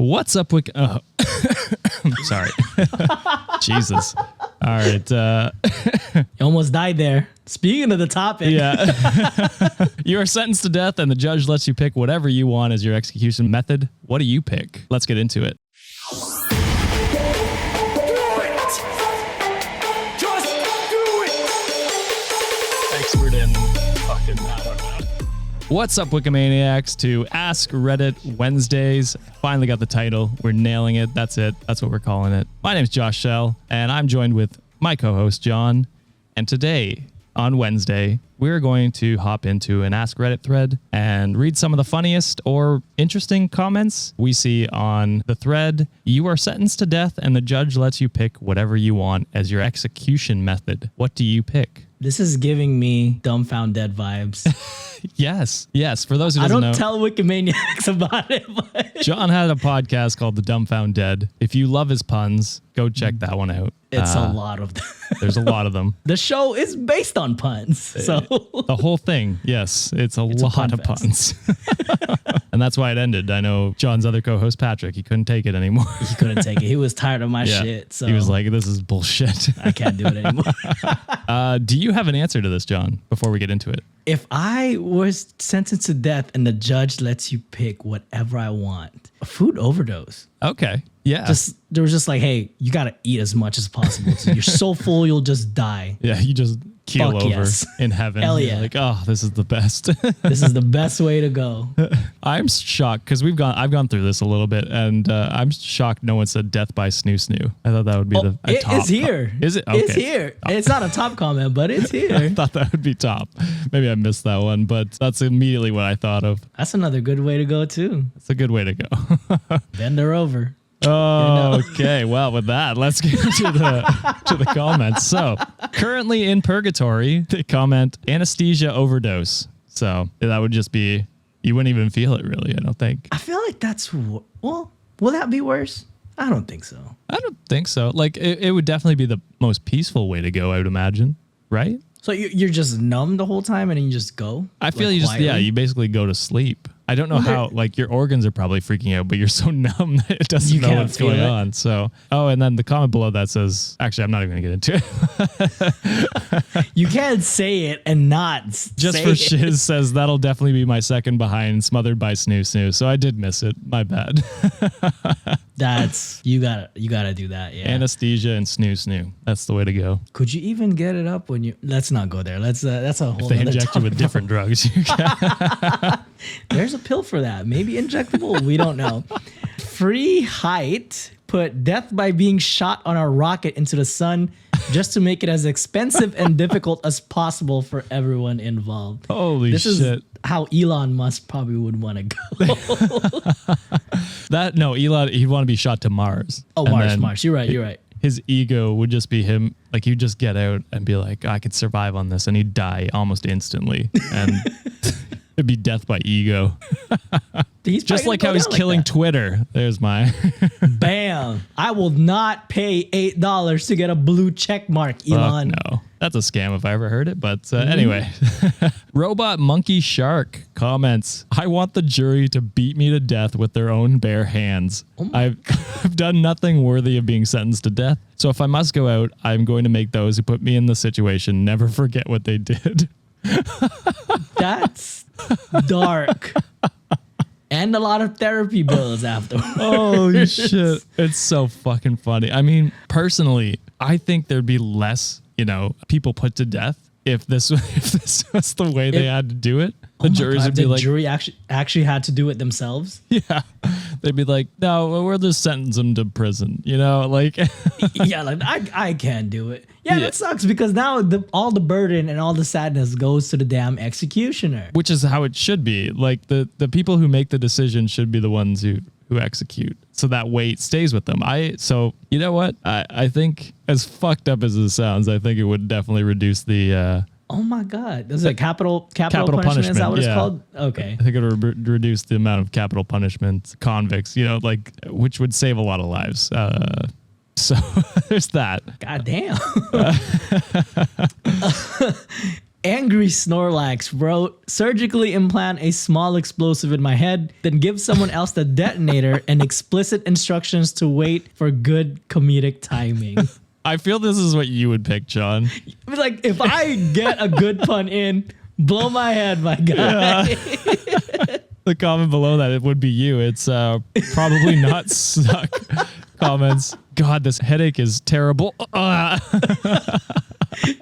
What's up, Wiki? Oh. Sorry. Jesus. All right. You almost died there. Speaking of the topic. Yeah. You are sentenced to death and the judge lets you pick whatever you want as your execution method. What do you pick? Let's get into it. Expert in fucking, I don't know. What's up, Wikimaniacs? To Askreddit Wednesdays. Finally got the title. We're nailing it. That's it. That's what we're calling it. My name's Josh Shell, and I'm joined with my co-host, John. And today, on Wednesday, we're going to hop into an Askreddit thread and read some of the funniest or interesting comments we see on the thread. You are sentenced to death, and the judge lets you pick whatever you want as your execution method. What do you pick? This is giving me Dumbfound Dead vibes. Yes. For those who I don't don't know, tell Wikimaniacs about it. But John had a podcast called The Dumbfound Dead. If you love his puns, go check that one out. it's a lot of them. There's a lot of them. The show is based on puns. So The whole thing, yes, it's a lot pun of fest. puns. And that's why it ended. I know John's other co-host, Patrick, he couldn't take it anymore. he couldn't take it. He was tired of my Yeah. shit. So He was like, this is bullshit. I can't do it anymore. Do you have an answer to this, John, before we get into it? If I was sentenced to death and the judge lets you pick whatever I want, a food overdose. Okay. Yeah. There was just like, hey, you got to eat as much as possible. So you're so full, you'll just die. Yeah, you just keel Fuck over yes. in heaven. Hell You're yeah. like, oh, this is the best. This is the best way to go. I'm shocked because I've gone through this a little bit, and I'm shocked no one said death by snoo snoo. I thought that would be a It top. is here. Is it? Okay. It's here. It's not a top comment, but it's I here. thought that would be top. Maybe I missed that one, but that's immediately what I thought of. That's another good way to go too. It's a good way to go. Bend her over. Oh, okay. Well, with that, let's get to the comments. So, currently in purgatory, they comment anesthesia overdose. So that would just be, you wouldn't even feel it really, I don't think. I feel like well, will that be worse? I don't think so. I don't think so. Like, it would definitely be the most peaceful way to go, I would imagine. Right? So you're just numb the whole time and then you just go? I feel like, you just, quietly? you basically go to sleep. I don't know how, like, your organs are probably freaking out, but you're so numb that it doesn't You know can't what's feel going it. on. So, and then the comment below that says, actually, I'm not even going to get into it. You can't say it and not Just say for it. shiz says, that'll definitely be my second behind, smothered by snoo snoo. So I did miss it. My bad. That's you gotta do that. Yeah. Anesthesia and snoo snoo. That's the way to go. Could you even get it up when you? Let's not go there. That's a whole. If they nother inject you with topic. different drugs, you can. There's a pill for that. Maybe injectable. We don't know. Free height put death by being shot on a rocket into the sun just to make it as expensive and difficult as possible for everyone involved. Holy This shit. is how Elon Musk probably would want to go. Elon, he'd want to be shot to Mars. Oh, And then Mars. You're right. His ego would just be him. Like, he'd just get out and be like, I could survive on this. And he'd die almost instantly. And it'd be death by ego. He's Just probably like gonna how go he's down like killing that. Twitter. There's my. Bam. I will not pay $8 to get a blue check mark, Elon. Fuck no. That's a scam if I ever heard it. But anyway, Robot Monkey Shark comments, I want the jury to beat me to death with their own bare hands. I've done nothing worthy of being sentenced to death. So if I must go out, I'm going to make those who put me in the situation never forget what they did. That's dark. And a lot of therapy bills afterwards. Holy shit. It's so fucking funny. I mean, personally, I think there'd be less, people put to death if this was the way they had to do it. The juries would be the like, jury actually had to do it themselves. yeah. They'd be like, no, we'll just sentence them to prison, like. Yeah, like I can't do it. Yeah, that sucks because now all the burden and all the sadness goes to the damn executioner. Which is how it should be. Like, the people who make the decision should be the ones who execute. So that weight stays with them. So you know what? I think, as fucked up as it sounds, I think it would definitely reduce the Oh my God. This is a capital punishment. Is that what it's called? Okay. I think it would reduce the amount of capital punishment convicts, which would save a lot of lives. So there's that. God damn. Angry Snorlax wrote, surgically implant a small explosive in my head, then give someone else the detonator and explicit instructions to wait for good comedic timing. I feel this is what you would pick, John. Like, if I get a good pun in, blow my head, my guy. Yeah. The comment below that, it would be you. It's probably not suck comments. God, this headache is terrible.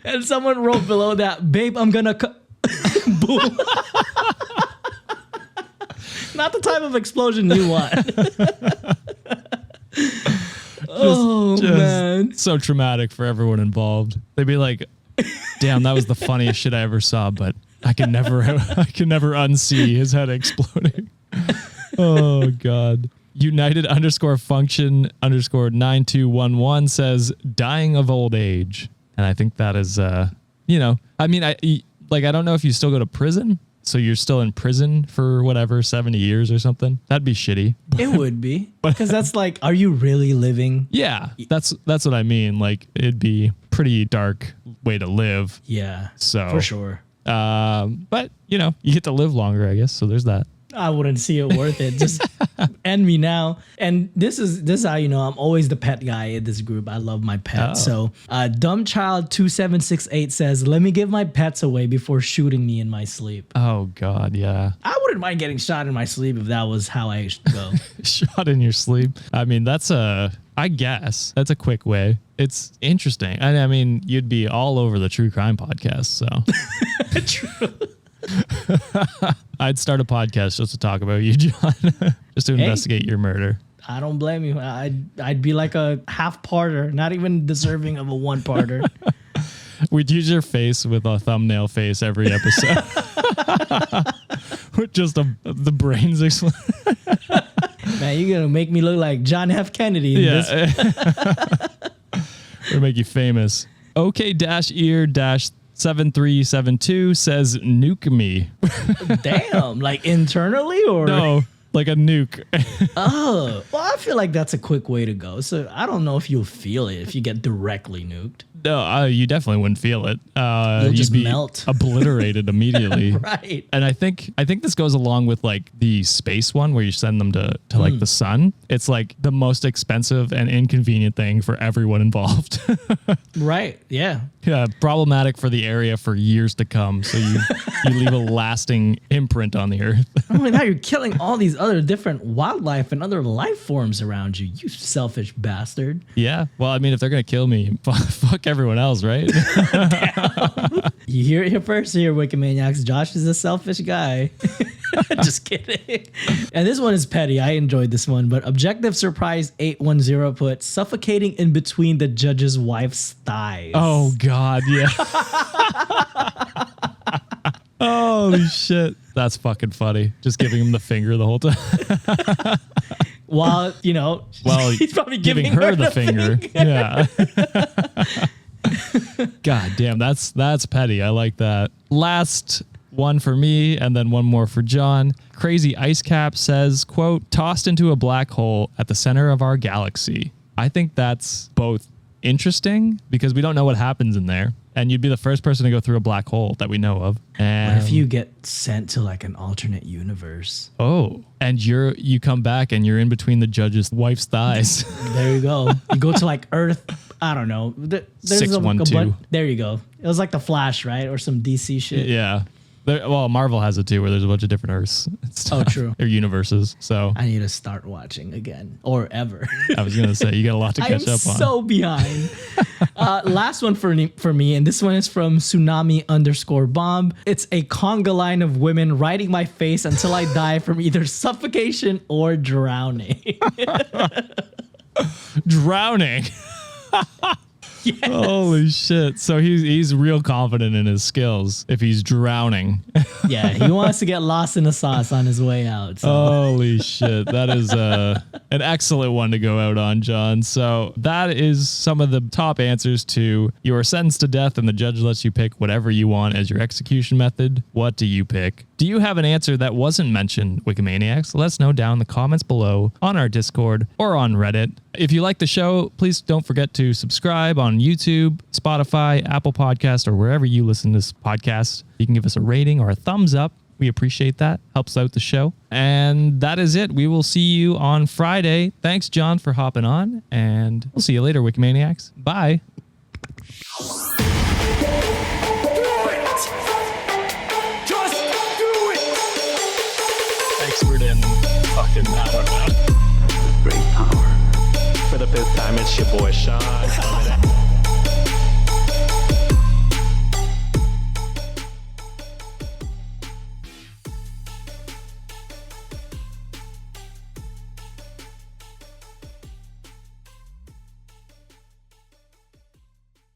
And someone wrote below that, babe, I'm gonna boom. Not the type of explosion you want. Man. So traumatic for everyone involved. They'd be like, damn, that was the funniest shit I ever saw, but I can never unsee his head exploding. Oh God. United_function_9211 says dying of old age. And I think that is, I don't know if you still go to prison. So you're still in prison for whatever, 70 years or something. That'd be shitty. It would be. Because that's like, are you really living? Yeah, that's what I mean. Like, it'd be pretty dark way to live. Yeah, so for sure. But you get to live longer, I guess. So there's that. I wouldn't see it worth it. Just end me now. And this is how you know I'm always the pet guy in this group. I love my pet. So dumbchild2768 says, let me give my pets away before shooting me in my sleep. Oh God, yeah. I wouldn't mind getting shot in my sleep if that was how I go. Shot in your sleep. I mean, I guess that's a quick way. It's interesting. And I mean, you'd be all over the true crime podcast. So True. I'd start a podcast just to talk about you, John, just to investigate your murder. I don't blame you. I'd be like a half-parter, not even deserving of a one-parter. We'd use your face with a thumbnail face every episode. With just the brains explode. Man, you're going to make me look like John F. Kennedy in this. Or make you famous. OK-ear-7372 says nuke me. Damn, like internally or? No, like a nuke. Oh, well, I feel like that's a quick way to go. So I don't know if you'll feel it if you get directly nuked. No, you definitely wouldn't feel it. You'll just melt. Obliterated immediately. Right. And I think this goes along with like the space one where you send them to like the sun. It's like the most expensive and inconvenient thing for everyone involved. Right. Yeah. Yeah. Problematic for the area for years to come. So you leave a lasting imprint on the earth. Oh my God, you're killing all these other different wildlife and other life forms around you. You selfish bastard. Yeah. Well, I mean, if they're going to kill me, fuck everyone else, right? You hear it here first here, Wikimaniacs. Josh is a selfish guy. Just kidding. And this one is petty. I enjoyed this one. But Objective Surprise 810 put suffocating in between the judge's wife's thighs. Oh, God. Yeah. Holy shit. That's fucking funny. Just giving him the finger the whole time. While, he's probably giving her the finger. Yeah. God damn, that's petty. I like that. Last one for me and then one more for John. Crazy Ice Cap says, quote, tossed into a black hole at the center of our galaxy. I think that's both interesting because we don't know what happens in there. And you'd be the first person to go through a black hole that we know of. And what if you get sent to like an alternate universe? Oh, and you come back and you're in between the judge's wife's thighs. There you go. You go to like Earth. I don't know. There's 612. There you go. It was like the Flash, right? Or some DC shit. Yeah. Well, Marvel has it too, where there's a bunch of different Earths. Oh, true. Or universes. So I need to start watching again or ever. I was gonna say you got a lot to catch up on. I'm so behind. Last one for me, and this one is from Tsunami_bomb. It's a conga line of women riding my face until I die from either suffocation or drowning. Drowning. Yes. Holy shit. So he's real confident in his skills if he's drowning. Yeah, he wants to get lost in the sauce on his way out. So. Holy shit. That is an excellent one to go out on, John. So that is some of the top answers to you are sentenced to death and the judge lets you pick whatever you want as your execution method. What do you pick? Do you have an answer that wasn't mentioned, Wikimaniacs? Let us know down in the comments below on our Discord or on Reddit. If you like the show, please don't forget to subscribe on YouTube, Spotify, Apple Podcast, or wherever you listen to this podcast. You can give us a rating or a thumbs up. We appreciate that. Helps out the show. And that is it. We will see you on Friday. Thanks, John, for hopping on. And we'll see you later, Wikimaniacs. Bye. Expert in fucking, I don't know. Great power. For the fifth time, it's your boy Sean.